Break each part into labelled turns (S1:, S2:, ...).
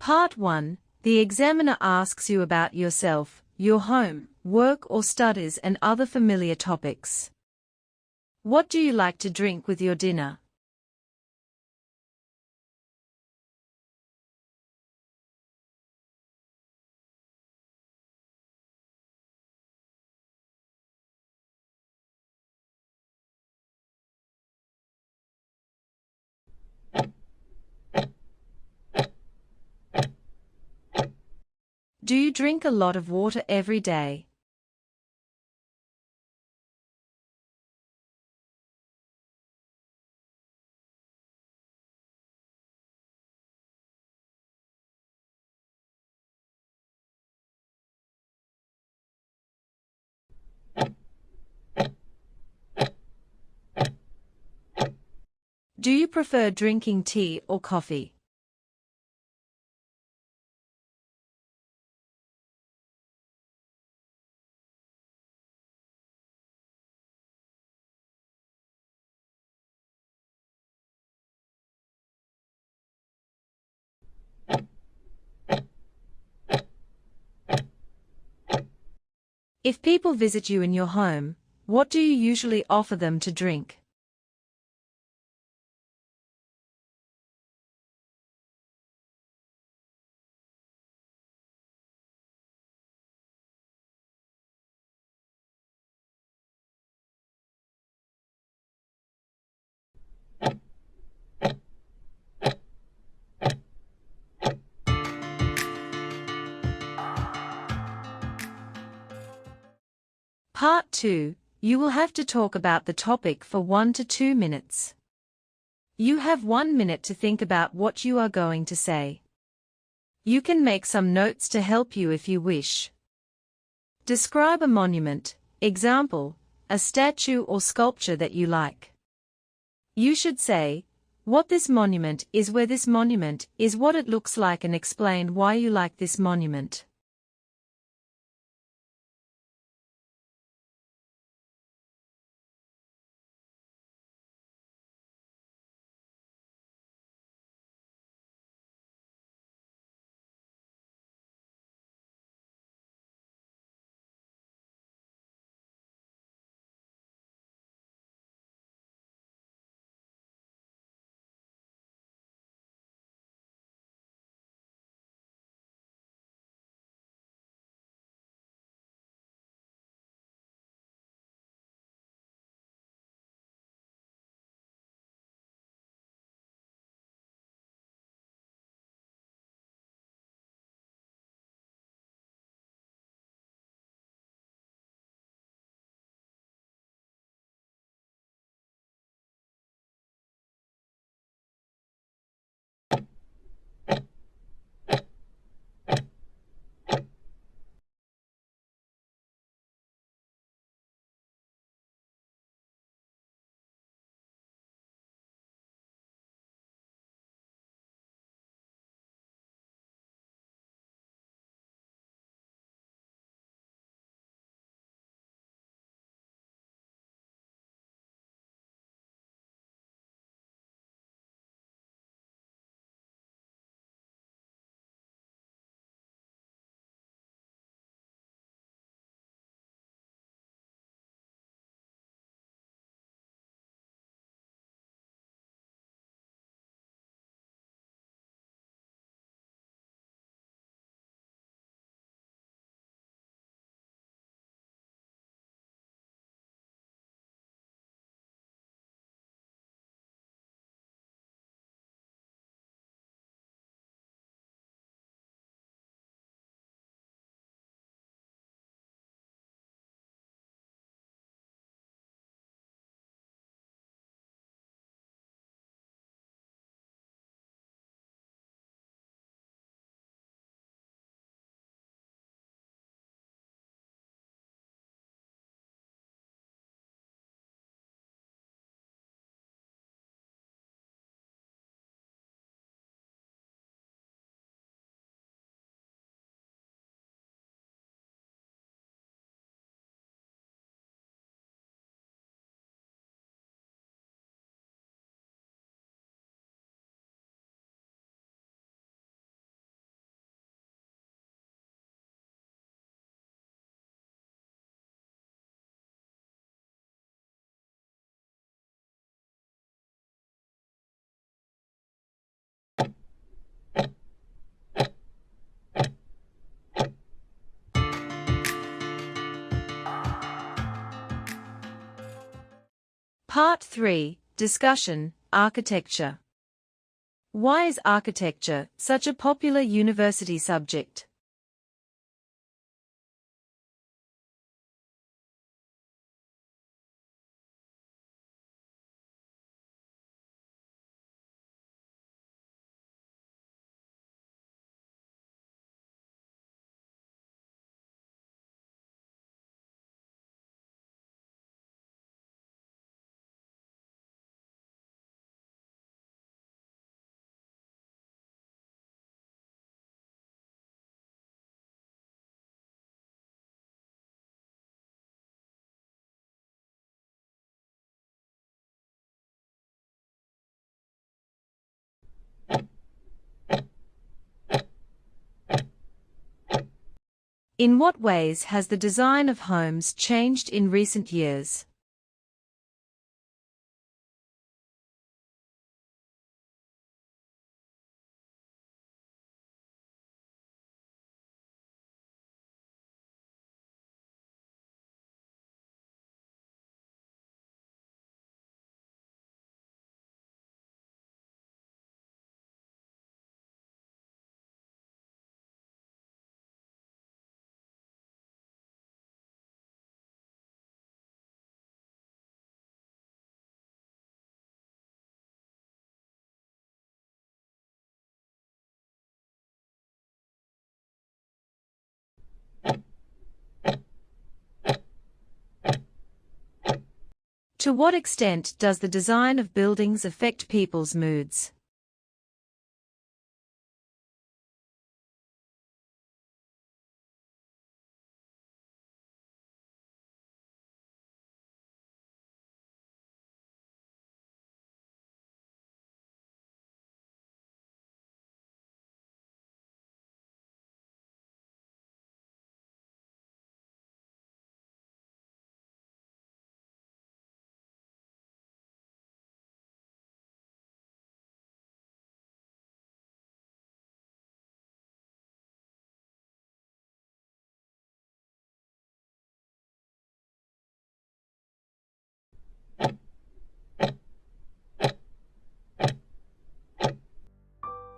S1: Part 1. The examiner asks you about yourself, your home, work or studies and other familiar topics. What do you like to drink with your dinner? Do you drink a lot of water every day? Do you prefer drinking tea or coffee? If people visit you in your home, what do you usually offer them to drink? Part 2. You will have to talk about the topic for 1 to 2 minutes. You have 1 minute to think about what you are going to say. You can make some notes to help you if you wish. Describe a monument, example, a statue or sculpture that you like. You should say what this monument is, where this monument is, what it looks like, and explain why you like this monument. Part 3, Discussion, Architecture. Why is architecture such a popular university subject? In what ways has the design of homes changed in recent years? To what extent does the design of buildings affect people's moods?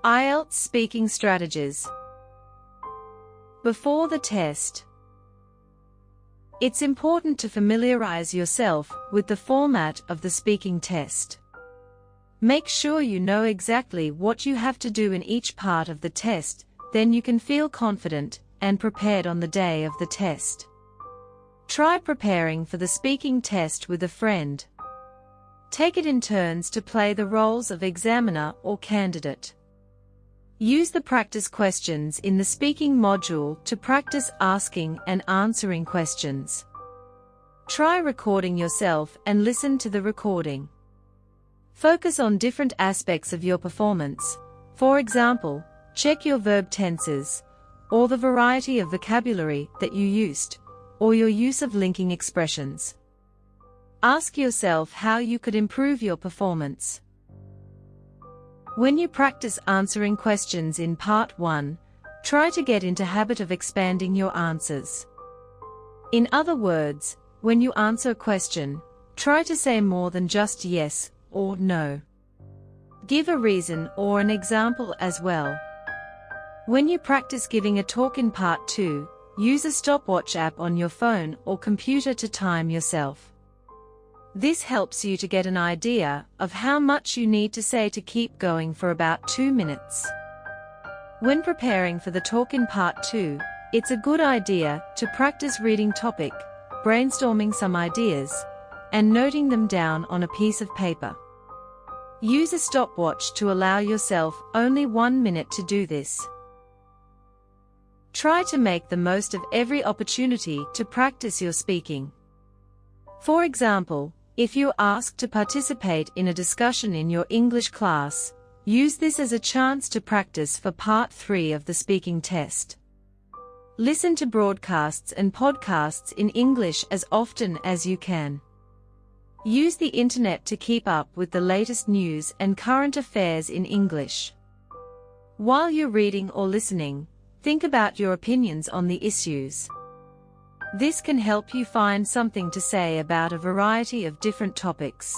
S1: Ielts speaking strategies. Before the test, it's important to familiarize yourself with the format of the speaking test. Make sure you know exactly what you have to do in each part of the test, then you can feel confident and prepared on the day of the test. Try preparing for the speaking test with a friend. Take it in turns to play the roles of examiner or candidate. Use the practice questions in the speaking module to practice asking and answering questions. Try recording yourself and listen to the recording. Focus on different aspects of your performance. For example, check your verb tenses, or the variety of vocabulary that you used, or your use of linking expressions. Ask yourself how you could improve your performance. When you practice answering questions in Part 1, try to get into habit of expanding your answers. In other words, when you answer a question, try to say more than just yes or no. Give a reason or an example as well. When you practice giving a talk in Part 2, use a stopwatch app on your phone or computer to time yourself. This helps you to get an idea of how much you need to say to keep going for about 2 minutes. When preparing for the talk in Part 2, it's a good idea to practice reading topic, brainstorming some ideas, and noting them down on a piece of paper. Use a stopwatch to allow yourself only 1 minute to do this. Try to make the most of every opportunity to practice your speaking. For example, if you're asked to participate in a discussion in your English class, use this as a chance to practice for Part 3 of the speaking test. Listen to broadcasts and podcasts in English as often as you can. Use the internet to keep up with the latest news and current affairs in English. While you're reading or listening, think about your opinions on the issues. This can help you find something to say about a variety of different topics.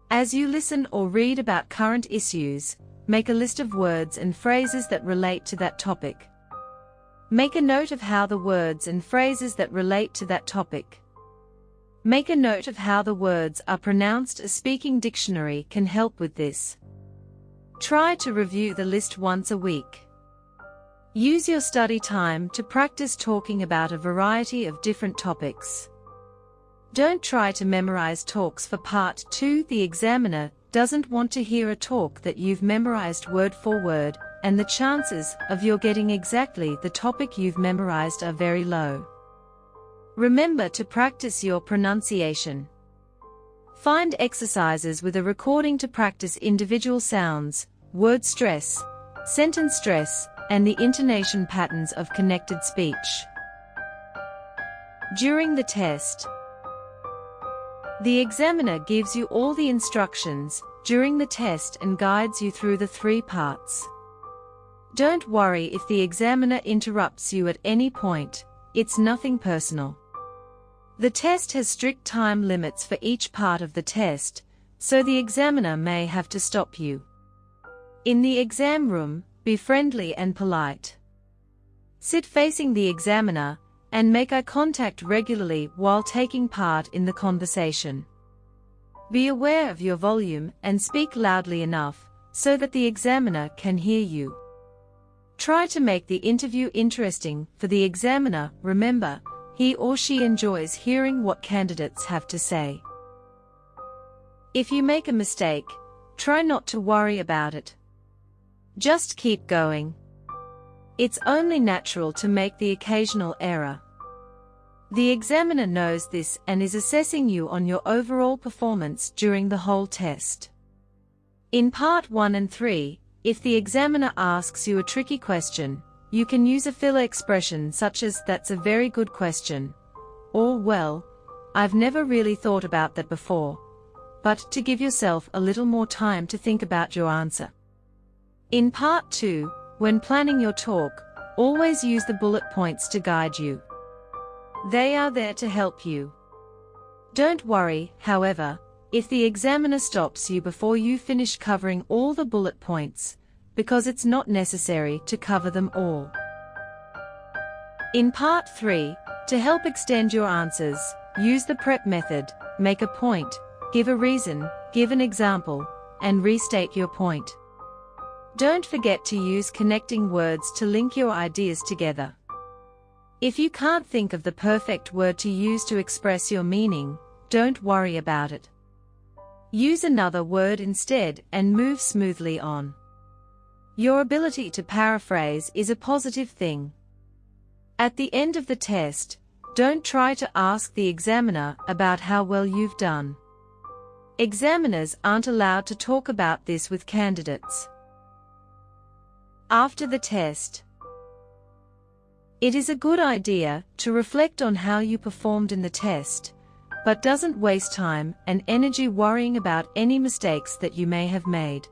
S1: As you listen or read about current issues, make a list of words and phrases that relate to that topic. Make a note of how the words and phrases that relate to that topic. Make a note of how the words are pronounced. A speaking dictionary can help with this. Try to review the list once a week. Use your study time to practice talking about a variety of different topics. Don't try to memorize talks for Part 2. The examiner doesn't want to hear a talk that you've memorized word for word, and the chances of your getting exactly the topic you've memorized are very low. Remember to practice your pronunciation. Find exercises with a recording to practice individual sounds, word stress, sentence stress, and the intonation patterns of connected speech. During the test, the examiner gives you all the instructions during the test and guides you through the 3 parts. Don't worry if the examiner interrupts you at any point, it's nothing personal. The test has strict time limits for each part of the test, so the examiner may have to stop you. In the exam room, be friendly and polite. Sit facing the examiner, and make eye contact regularly while taking part in the conversation. Be aware of your volume and speak loudly enough so that the examiner can hear you. Try to make the interview interesting for the examiner. Remember, he or she enjoys hearing what candidates have to say. If you make a mistake, try not to worry about it. Just keep going. It's only natural to make the occasional error. The examiner knows this and is assessing you on your overall performance during the whole test. In Part 1 and 3, if the examiner asks you a tricky question, you can use a filler expression such as "That's a very good question," or "Well, I've never really thought about that before," but to give yourself a little more time to think about your answer. In Part 2, when planning your talk, always use the bullet points to guide you. They are there to help you. Don't worry, however, if the examiner stops you before you finish covering all the bullet points, because it's not necessary to cover them all. In Part 3, to help extend your answers, use the prep method. Make a point, give a reason, give an example, and restate your point. Don't forget to use connecting words to link your ideas together. If you can't think of the perfect word to use to express your meaning, don't worry about it. Use another word instead and move smoothly on. Your ability to paraphrase is a positive thing. At the end of the test, don't try to ask the examiner about how well you've done. Examiners aren't allowed to talk about this with candidates. After the test, it is a good idea to reflect on how you performed in the test, but doesn't waste time and energy worrying about any mistakes that you may have made.